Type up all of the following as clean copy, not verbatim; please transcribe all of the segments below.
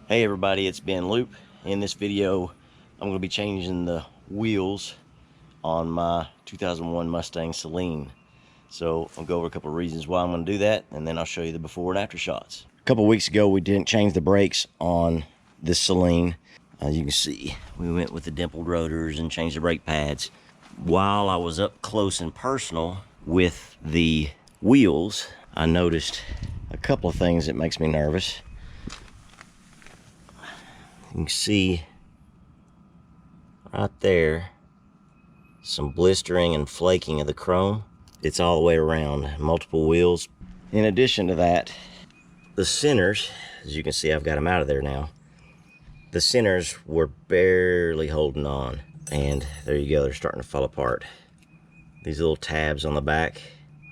Hey everybody, it's Ben Loope. In this video, I'm going to be changing the wheels on my 2001 Mustang Saleen. So I'll go over a couple of reasons why I'm going to do that, and then I'll show you the before and after shots. A couple of weeks ago, we didn't change the brakes on this Saleen. As you can see, we went with the dimpled rotors and changed the brake pads. While I was up close and personal with the wheels, I noticed a couple of things that makes me nervous. You can see right there some blistering and flaking of the chrome. It's all the way around, multiple wheels. In addition to that, the centers, as you can see, I've got them out of there now. The centers were barely holding on, and there you go, they're starting to fall apart. These little tabs on the back,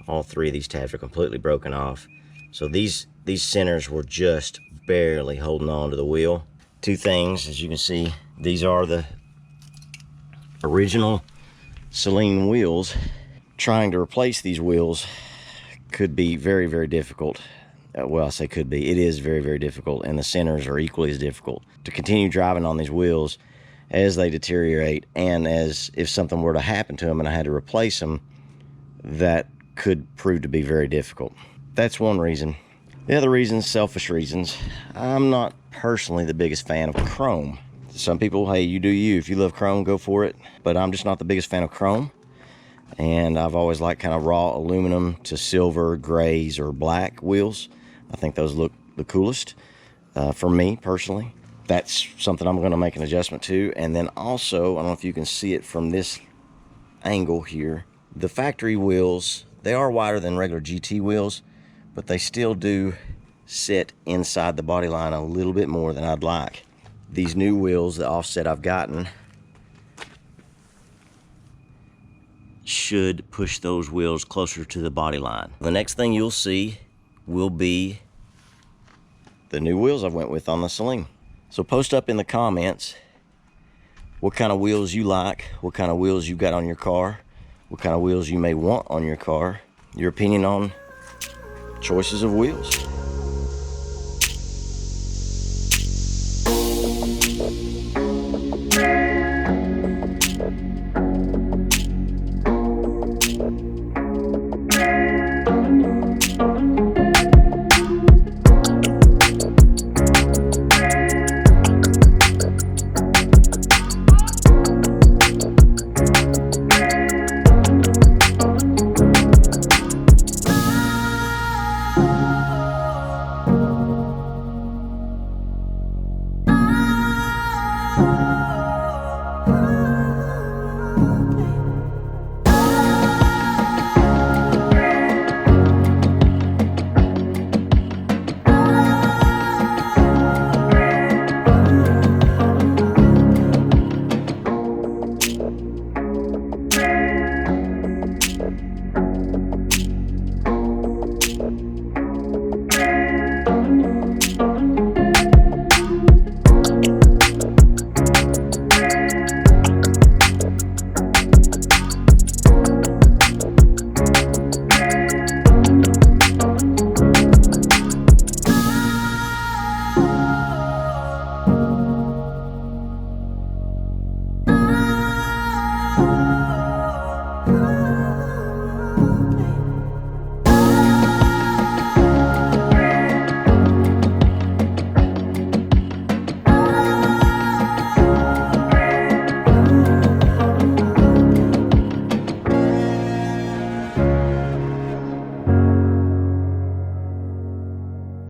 all three of these tabs are completely broken off. So these centers were just barely holding on to the wheel. Two things, as you can see, these are the original Saleen wheels. Trying to replace these wheels could be very, very difficult. Well, I say could be. It is very, very difficult, and the centers are equally as difficult. To continue driving on these wheels as they deteriorate, and as if something were to happen to them and I had to replace them, that could prove to be very difficult. That's one reason. The other reason, selfish reasons. I'm not personally the biggest fan of chrome. Some people, hey, you do you. If you love chrome, go for it. But I'm just not the biggest fan of chrome. And I've always liked kind of raw aluminum to silver, grays, or black wheels. I think those look the coolest for me personally. That's something I'm going to make an adjustment to. And then also, I don't know if you can see it from this angle here, the factory wheels, they are wider than regular GT wheels, but they still do sit inside the body line a little bit more than I'd like. These new wheels, the offset I've gotten, should push those wheels closer to the body line. The next thing you'll see will be the new wheels I went with on the Saleen. So post up in the comments what kind of wheels you like, what kind of wheels you got on your car, what kind of wheels you may want on your car, your opinion on choices of wheels.